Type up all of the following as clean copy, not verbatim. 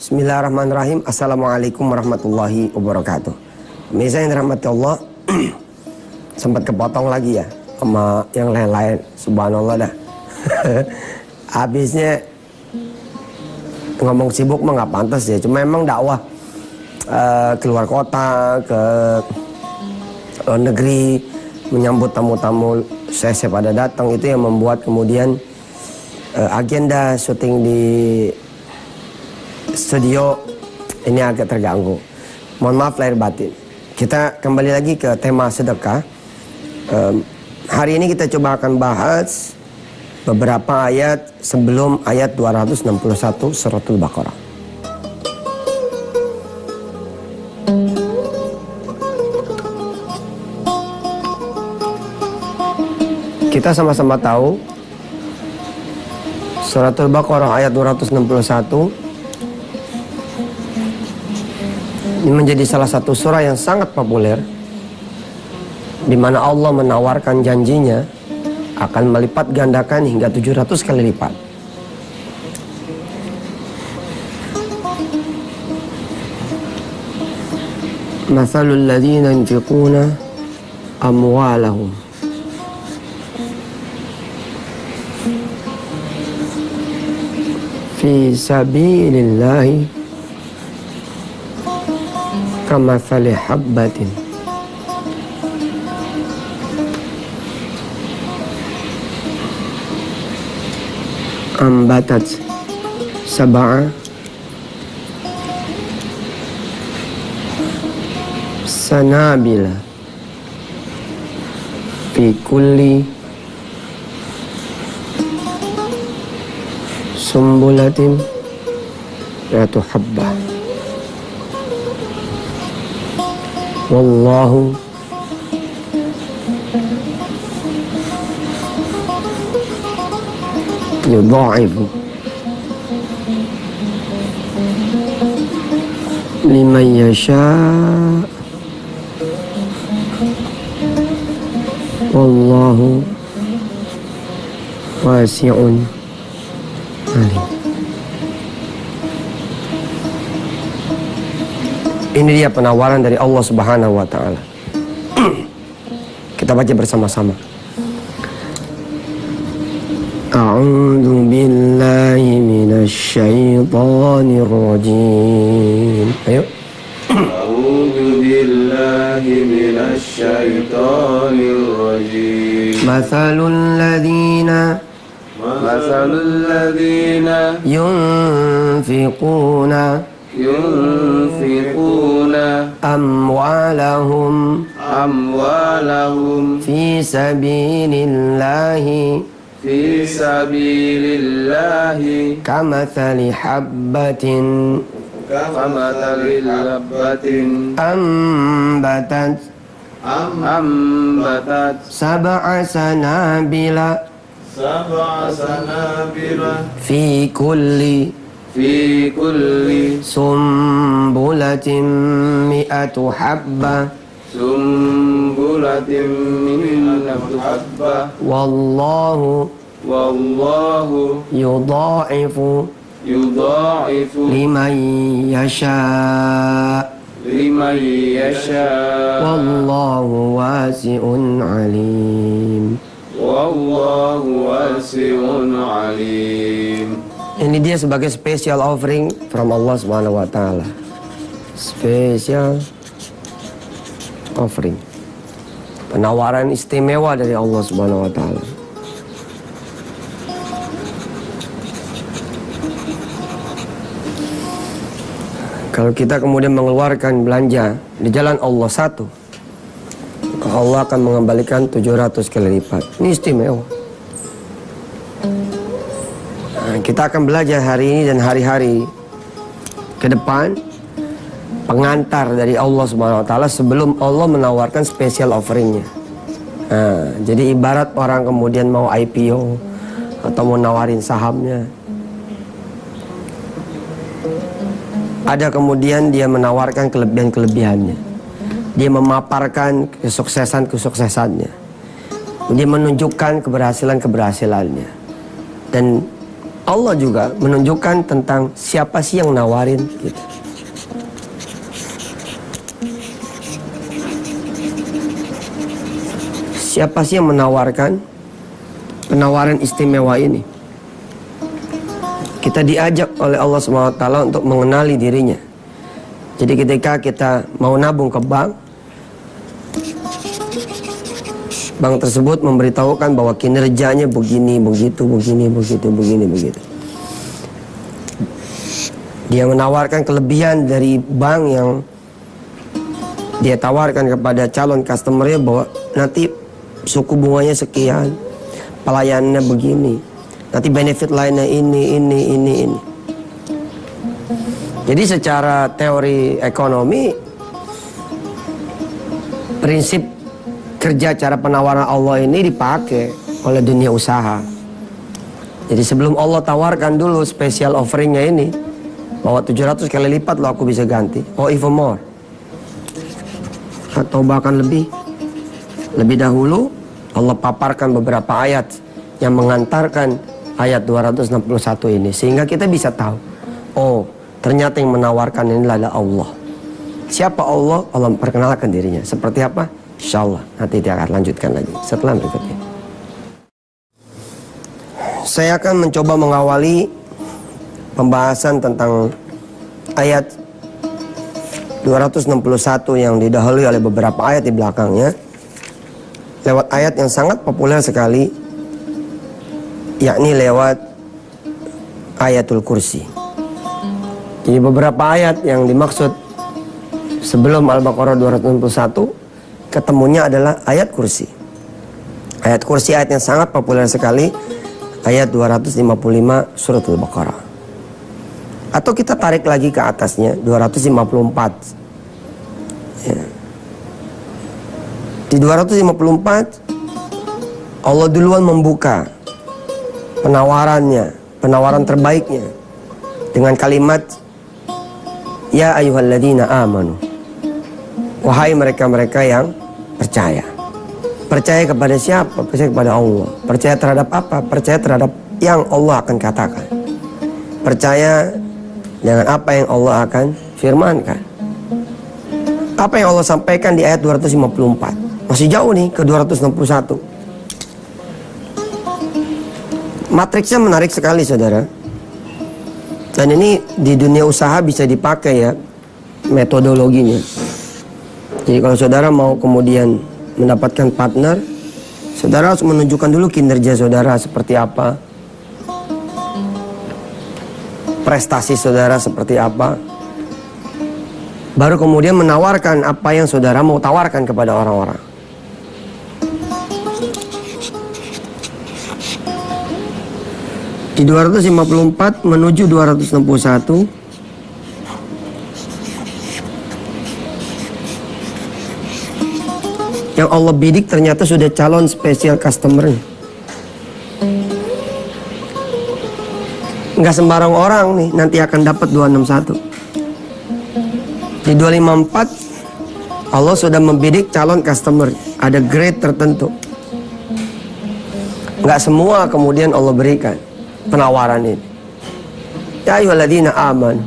Bismillahirrahmanirrahim. Assalamualaikum warahmatullahi wabarakatuh. Pemirsa yang dirahmati Allah, sempat kepotong lagi ya sama yang lain-lain. Subhanallah dah. Habisnya ngomong sibuk mah nggak pantas ya. Cuma emang dakwah keluar kota, ke negeri, menyambut tamu-tamu saya pada datang, itu yang membuat kemudian agenda syuting di studio ini agak terganggu. Mohon maaf lahir batin. Kita kembali lagi ke tema sedekah. Hari ini kita coba akan bahas beberapa ayat sebelum ayat 261 suratul Baqarah. Kita sama-sama tahu suratul Baqarah ayat 261 ini menjadi salah satu surah yang sangat populer, di mana Allah menawarkan janjinya akan melipat gandakan hingga 700 kali lipat. Mathalul ladzina yunfiquna amwalahum fi sabilillahi kamathali habbatin ambatat sab'a sanabila fi kulli sumbulatin mi'atu habbah. Wallahu yudha'ifu liman yasha' wallahu wasi'un alim. Ini dia penawaran dari Allah Subhanahu wa taala. Kita baca bersama-sama. A'udzu billahi minasy syaithanir rajim. Ayo. A'udzu billahi minasy syaithanir rajim. Mathalul ladzina yunfiquna amwalahum fi sabilillahi kamathali habbatin ambatat sab'a sanabila fi kulli sumbulatin mi'atu habbah wallahu yudha'ifu liman yasha' wallahu wasi'un alim. Ini dia sebagai special offering from Allah Subhanahu wa taala. Special offering. Penawaran istimewa dari Allah Subhanahu wa taala. Kalau kita kemudian mengeluarkan belanja di jalan Allah satu, Allah akan mengembalikan 700 kali lipat. Ini istimewa. Kita akan belajar hari ini dan hari-hari ke depan pengantar dari Allah Subhanahu wa taala sebelum Allah menawarkan special offeringnya. Jadi ibarat orang kemudian mau IPO atau mau nawarin sahamnya. Ada kemudian dia menawarkan kelebihan-kelebihannya. Dia memaparkan kesuksesannya. Dia menunjukkan keberhasilannya. Dan Allah juga menunjukkan tentang siapa sih yang nawarin gitu. Siapa sih yang menawarkan penawaran istimewa ini? Kita diajak oleh Allah SWT untuk mengenali dirinya. Jadi ketika kita mau nabung ke bank, bank tersebut memberitahukan bahwa kinerjanya begini, begitu, begini, begitu, begini, begitu. Dia menawarkan kelebihan dari bank yang dia tawarkan kepada calon customernya bahwa nanti suku bunganya sekian, pelayanannya begini, nanti benefit lainnya ini. Jadi secara teori ekonomi, prinsip kerja cara penawaran Allah ini dipakai oleh dunia usaha. Jadi sebelum Allah tawarkan dulu special offeringnya ini, bahwa 700 kali lipat loh aku bisa ganti, or even more, atau bahkan lebih dahulu, Allah paparkan beberapa ayat yang mengantarkan ayat 261 ini, sehingga kita bisa tahu, oh ternyata yang menawarkan ini adalah Allah. Siapa Allah? Allah memperkenalkan dirinya. Seperti apa? Insya Allah nanti dia akan lanjutkan lagi setelah berikutnya. Saya akan mencoba mengawali pembahasan tentang ayat 261 yang didahului oleh beberapa ayat di belakangnya lewat ayat yang sangat populer sekali, yakni lewat ayatul kursi. Jadi beberapa ayat yang dimaksud sebelum Al-Baqarah 261 ketemunya adalah ayat kursi. Ayat kursi ayat yang sangat populer sekali, ayat 255 surat Al-Baqarah. Atau kita tarik lagi ke atasnya 254. Ya. Di 254 Allah duluan membuka penawaran terbaiknya dengan kalimat ya ayyuhalladzina amanu, wahai mereka-mereka yang percaya. Percaya kepada siapa? Percaya kepada Allah. Percaya terhadap apa? Percaya terhadap yang Allah akan katakan. Percaya dengan apa yang Allah akan firmankan. Apa yang Allah sampaikan di ayat 254. Masih jauh nih ke 261. Matriksnya menarik sekali saudara. Dan ini di dunia usaha bisa dipakai ya metodologinya. Jadi kalau saudara mau kemudian mendapatkan partner, saudara harus menunjukkan dulu kinerja saudara seperti apa, prestasi saudara seperti apa, baru kemudian menawarkan apa yang saudara mau tawarkan kepada orang-orang. Di 254 menuju 261 yang Allah bidik ternyata sudah calon spesial customer. Nggak sembarang orang nih nanti akan dapat 261. Di 254 Allah sudah membidik calon customer, ada grade tertentu. Nggak semua kemudian Allah berikan penawaran ini. Ya ayyuhalladzina amanu.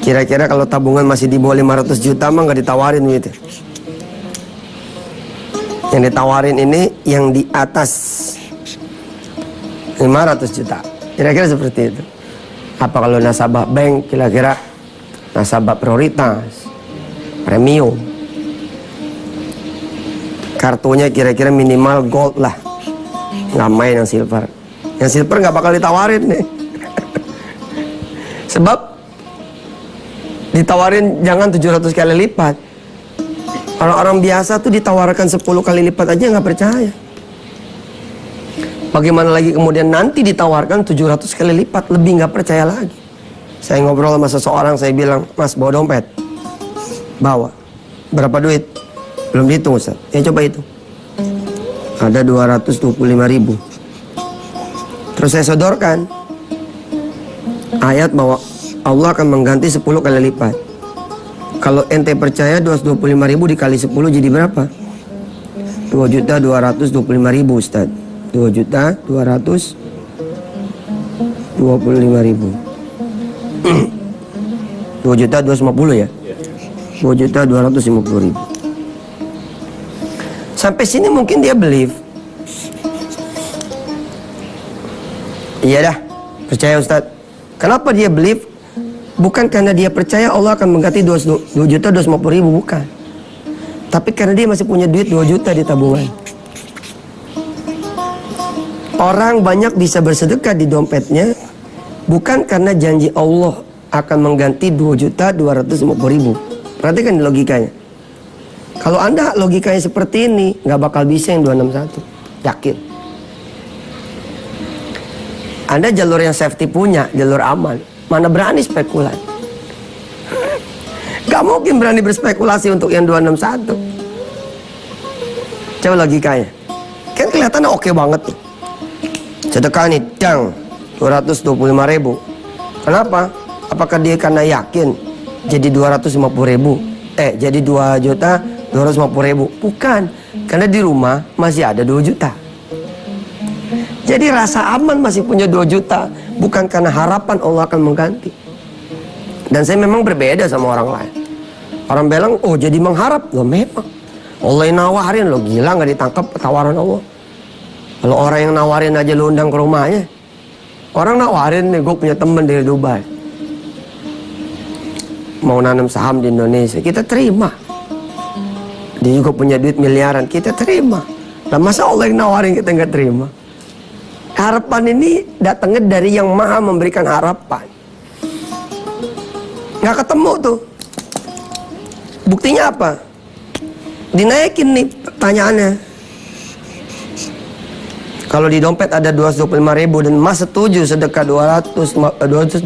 Kira-kira kalau tabungan masih di bawah 500 juta mah nggak ditawarin gitu. Yang ditawarin ini yang di atas 500 juta. Kira-kira seperti itu. Apa kalau nasabah bank, kira-kira nasabah prioritas, premium. Kartunya kira-kira minimal gold lah. Nggak main yang silver. Yang silver nggak bakal ditawarin nih. Sebab ditawarin jangan 700 kali lipat. Orang-orang biasa tuh ditawarkan 10 kali lipat aja nggak percaya. Bagaimana lagi kemudian nanti ditawarkan 700 kali lipat, lebih nggak percaya lagi. Saya ngobrol sama seseorang, saya bilang, Mas bawa dompet. Bawa. Berapa duit? Belum dihitung Ustaz. Ya coba itu. Ada 225.000. Terus saya sodorkan ayat bahwa Allah akan mengganti 10 kali lipat. Kalau ente percaya 225.000 dikali 10 jadi berapa? 2.225.000 Ustaz. 2.225.000 25.000. 2.250.000 ya? 2.250.000. Sampai sini mungkin dia believe. Iya dah, percaya Ustaz. Kenapa dia believe? Bukan karena dia percaya Allah akan mengganti 2.250.000, bukan. Tapi karena dia masih punya duit 2 juta di tabungan. Orang banyak bisa bersedekah di dompetnya bukan karena janji Allah akan mengganti 2.250.000. Perhatikan logikanya. Kalau Anda logikanya seperti ini, nggak bakal bisa yang 261. Yakin. Anda jalur yang safety punya, jalur aman. Mana berani spekulan? Gak mungkin berani berspekulasi untuk yang 261. Coba logikanya. Kan kelihatannya oke banget tuh. Sedekah nih, dang, 225.000. Kenapa? Apakah dia karena yakin jadi 250.000? Jadi 2.250.000? Bukan. Karena di rumah masih ada 2 juta. Jadi rasa aman masih punya 2 juta. Bukan karena harapan Allah akan mengganti. Dan saya memang berbeda sama orang lain. Orang bilang, oh jadi mengharap. Loh memang. Allah yang nawarin, lo gila gak ditangkap tawaran Allah. Kalau orang yang nawarin aja lo undang ke rumahnya. Orang nawarin nih, gue punya temen dari Dubai. Mau nanam saham di Indonesia, kita terima. Dia juga punya duit miliaran, kita terima. Nah masa Allah yang nawarin kita nggak terima? Harapan ini datangnya dari yang maha memberikan harapan. Nggak ketemu tuh. Buktinya apa? Dinaikin nih pertanyaannya. Kalau di dompet ada 225.000 dan Mas setuju sedekah 225.000,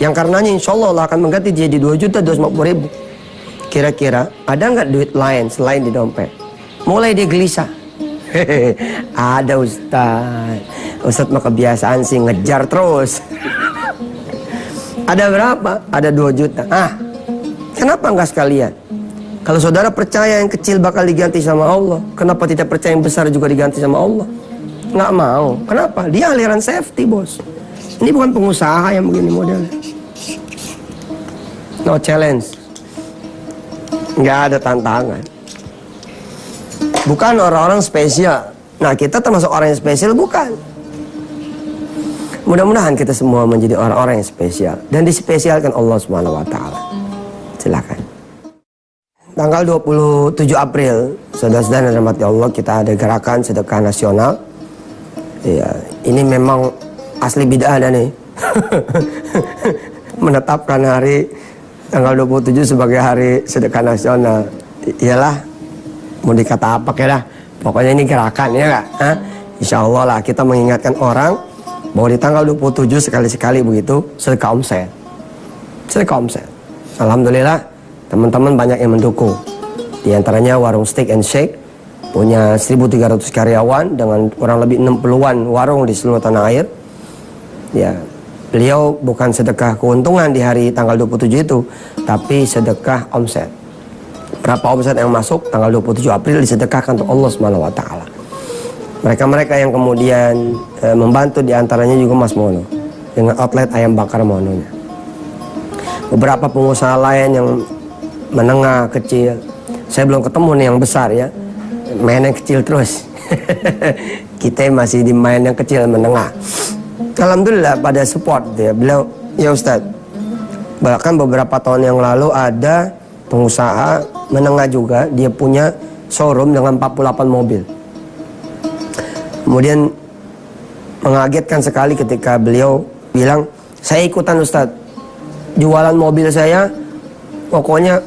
yang karenanya insya Allah akan mengganti jadi 2.250.000. Kira-kira ada nggak duit lain selain di dompet? Mulai dia gelisah. Ada Ustaz mah kebiasaan sih ngejar terus. Ada berapa? Ada 2 juta. Kenapa nggak sekalian? Kalau saudara percaya yang kecil bakal diganti sama Allah, kenapa tidak percaya yang besar juga diganti sama Allah? Nggak mau. Kenapa? Dia aliran safety, bos. Ini bukan pengusaha yang begini modelnya. No challenge. Nggak ada tantangan. Bukan orang-orang spesial. Nah, kita termasuk orang yang spesial, bukan. Mudah-mudahan kita semua menjadi orang-orang yang spesial dan dispesialkan Allah Subhanahu wa taala. Silakan. Tanggal 27 April, saudara-saudara yang dirahmati Allah, kita ada gerakan sedekah nasional. Ya, ini memang asli bid'ah ada nih. Menetapkan hari tanggal 27 sebagai hari sedekah nasional. Iyalah, mau dikata apa kira? Pokoknya ini gerakan ya nggak? Insya Allah lah kita mengingatkan orang bahwa di tanggal 27 sekali-sekali begitu sedekah omset. Sedekah omset. Alhamdulillah. Teman-teman banyak yang mendukung. Di antaranya warung Steak and Shake punya 1.300 karyawan dengan kurang lebih 60-an warung di seluruh tanah air. Ya, beliau bukan sedekah keuntungan di hari tanggal 27 itu, tapi sedekah omset. Berapa omset yang masuk tanggal 27 April disedekahkan untuk Allah Subhanahu wa taala. Mereka-mereka yang kemudian membantu di antaranya juga Mas Mono dengan outlet ayam bakar Mononya. Beberapa pengusaha lain yang menengah, kecil. Saya belum ketemu nih yang besar ya. Main yang kecil terus. Kita masih di main yang kecil, menengah. Alhamdulillah pada support ya. Beliau, ya Ustadz, bahkan beberapa tahun yang lalu ada pengusaha menengah juga. Dia punya showroom dengan 48 mobil. Kemudian mengagetkan sekali ketika beliau bilang, saya ikutan Ustadz. Jualan mobil saya, pokoknya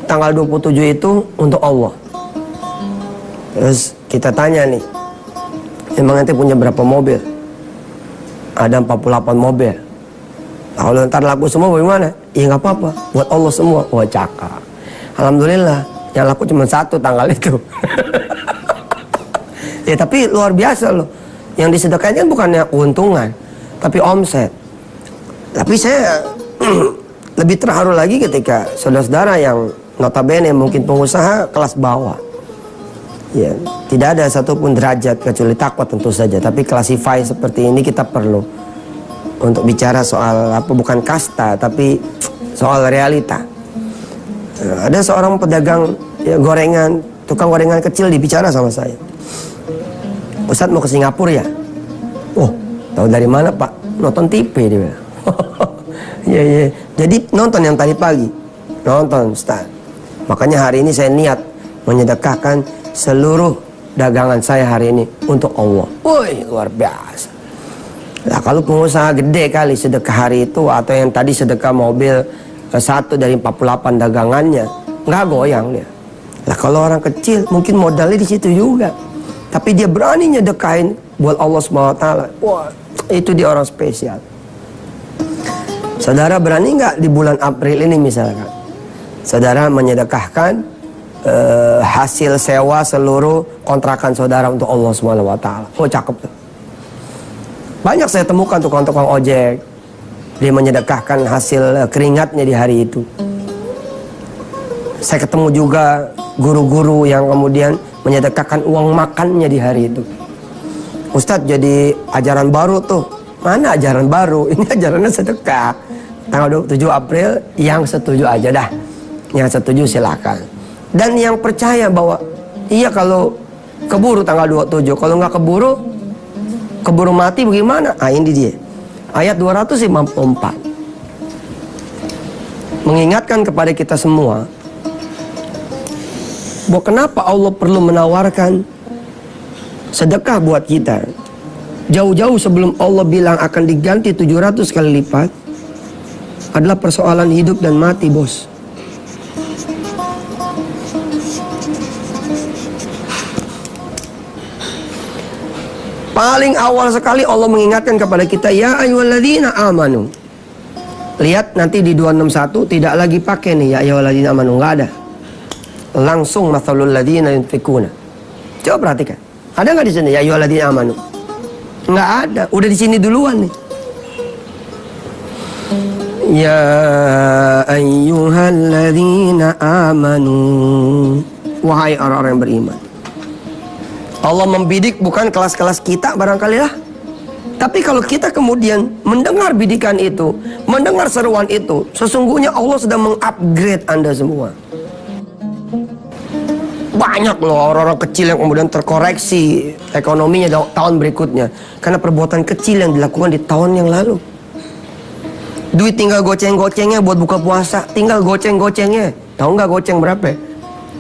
tanggal 27 itu untuk Allah. Terus kita tanya nih, emang nanti punya berapa mobil? Ada 48 mobil. Kalau ntar laku semua bagaimana? Ya nggak apa-apa, buat Allah semua. Wah cakap. Alhamdulillah, yang laku cuma 1 tanggal itu. Ya tapi luar biasa loh. Yang disedekahkan bukannya keuntungan, tapi omset. Tapi saya lebih terharu lagi ketika saudara-saudara yang notabene mungkin pengusaha kelas bawah. Ya, tidak ada satupun derajat kecuali takwa tentu saja. Tapi classify seperti ini kita perlu untuk bicara soal apa, bukan kasta tapi soal realita. Ada seorang pedagang ya, gorengan, tukang gorengan kecil dibicara sama saya. Ustadz mau ke Singapura ya? Oh, tahu dari mana Pak? Nonton TV dia bilang. Iya, iya. Jadi nonton yang tadi pagi. Nonton Ustaz. Makanya hari ini saya niat menyedekahkan seluruh dagangan saya hari ini untuk Allah. Woi, luar biasa. Nah, kalau pengusaha gede kali sedekah hari itu, atau yang tadi sedekah mobil satu dari 48 dagangannya, nggak goyang dia. Lah kalau orang kecil mungkin modalnya di situ juga, tapi dia berani nyedekahin buat Allah SWT. Wah, itu dia orang spesial. Saudara berani nggak di bulan April ini misalkan, saudara menyedekahkan hasil sewa seluruh kontrakan saudara untuk Allah SWT? Oh, cakep tuh. Banyak saya temukan tukang-tukang ojek, dia menyedekahkan hasil keringatnya di hari itu. Saya ketemu juga guru-guru yang kemudian menyedekahkan uang makannya di hari itu. Ustadz, jadi ajaran baru tuh. Mana ajaran baru? Ini ajarannya sedekah. Tanggal 27 April, yang setuju aja dah. Yang setuju silakan. Dan yang percaya bahwa iya kalau keburu tanggal 27, kalau nggak keburu mati bagaimana? Ah, ini dia. Ayat 254 mengingatkan kepada kita semua bahwa kenapa Allah perlu menawarkan sedekah buat kita. Jauh-jauh sebelum Allah bilang akan diganti 700 kali lipat, adalah persoalan hidup dan mati, bos. Paling awal sekali Allah mengingatkan kepada kita, ya ayyuhalladzina amanu. Lihat nanti di 261 tidak lagi pakai nih ya ayyuhalladzina amanu, nggak ada. Langsung mathalul ladzina yunfikuna. Coba perhatikan. Ada nggak di sini ya ayyuhalladzina amanu? Nggak ada, udah di sini duluan nih. Ya ayyuhalladzina amanu. Wahai orang-orang yang beriman. Allah membidik bukan kelas-kelas kita barangkali lah. Tapi kalau kita kemudian mendengar bidikan itu, mendengar seruan itu, sesungguhnya Allah sedang mengupgrade Anda semua. Banyak loh orang-orang kecil yang kemudian terkoreksi ekonominya tahun berikutnya karena perbuatan kecil yang dilakukan di tahun yang lalu. Duit tinggal goceng-gocengnya buat buka puasa, tinggal goceng-gocengnya. Tahu nggak goceng berapa?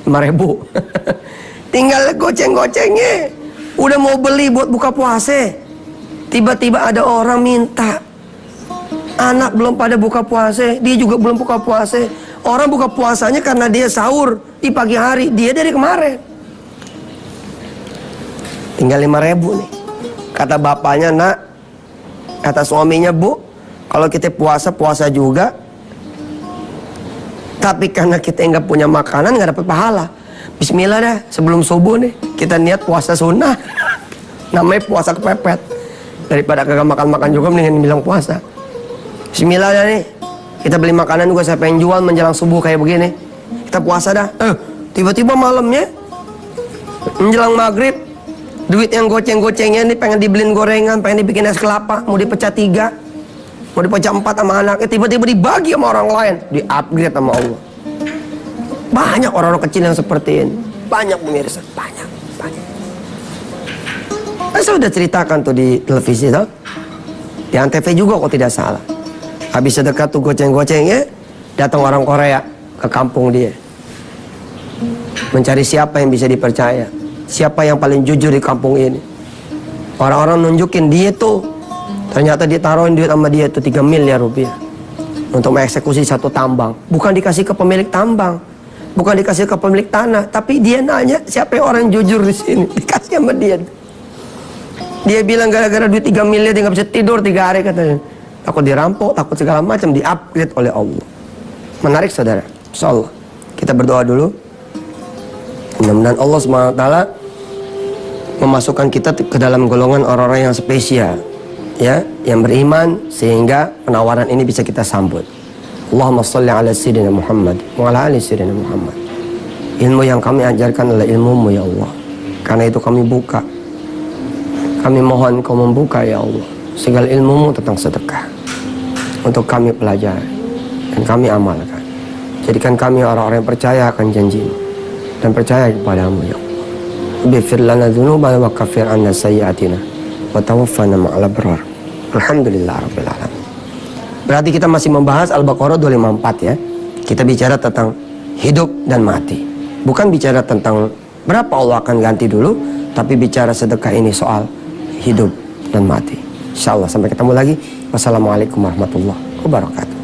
5.000. Tinggal goceng-gocengnya. Udah mau beli buat buka puasa, tiba-tiba ada orang minta. Anak belum pada buka puasa, dia juga belum buka puasa. Orang buka puasanya karena dia sahur di pagi hari, dia dari kemarin. Tinggal 5.000 nih. Kata bapaknya, nak, kata suaminya, bu, kalau kita puasa juga, tapi karena kita nggak punya makanan, nggak dapat pahala. Bismillah dah, sebelum subuh nih kita niat puasa sunnah. Namanya puasa kepepet. Daripada kagak makan-makan juga mendingan bilang puasa. Bismillah dah nih, kita beli makanan juga, saya pengen jual menjelang subuh kayak begini. Kita puasa dah. Tiba-tiba malamnya menjelang maghrib, duit yang goceng-gocengnya nih pengen dibeliin gorengan, pengen dibikin es kelapa, mau dipecah 3, mau dipecah 4 sama anaknya, tiba-tiba dibagi sama orang lain, di-upgrade sama Allah. Banyak orang-orang kecil yang seperti ini. Banyak pemirsa, banyak. Saya sudah ceritakan tuh di televisi tuh. Di Antv juga kok tidak salah. Habis sedekah tuh goceng-gocengnya, datang orang Korea ke kampung dia. Mencari siapa yang bisa dipercaya. Siapa yang paling jujur di kampung ini. Orang-orang nunjukin dia tuh. Ternyata dia taruhin duit sama dia tuh 3 miliar rupiah. Untuk mengeksekusi satu tambang. Bukan dikasih ke pemilik tambang. Bukan dikasih ke pemilik tanah, tapi dia nanya siapa yang orang jujur di sini, dikasih sama dia. Dia bilang gara-gara duit 3 miliar dia nggak bisa tidur 3 hari katanya. Takut dirampok, takut segala macam, di-upgrade oleh Allah. Menarik saudara. Insyaallah kita berdoa dulu. Mudah-mudahan Allah SWT memasukkan kita ke dalam golongan orang-orang yang spesial, ya, yang beriman sehingga penawaran ini bisa kita sambut. Allahumma salli ala sayyidina Muhammad wa ala ali sayyidina Muhammad. Ilmu yang kami ajarkan adalah ilmu-Mu ya Allah. Karena itu kami buka. Kami mohon Kau membuka ya Allah segala ilmu-Mu tentang sedekah. untuk kami pelajari dan kami amalkan. Jadikan kami orang-orang yang percaya akan janji-Mu dan percaya kepada-Mu, ya Allah. Ighfir lana dzunubana wa kaffir 'anna sayyi'atina wa tawaffana ma'al abrar. Alhamdulillahirabbil alamin. Berarti kita masih membahas Al-Baqarah 254 ya. Kita bicara tentang hidup dan mati. Bukan bicara tentang berapa Allah akan ganti dulu, tapi bicara sedekah ini soal hidup dan mati. Insyaallah sampai ketemu lagi. Wassalamualaikum warahmatullahi wabarakatuh.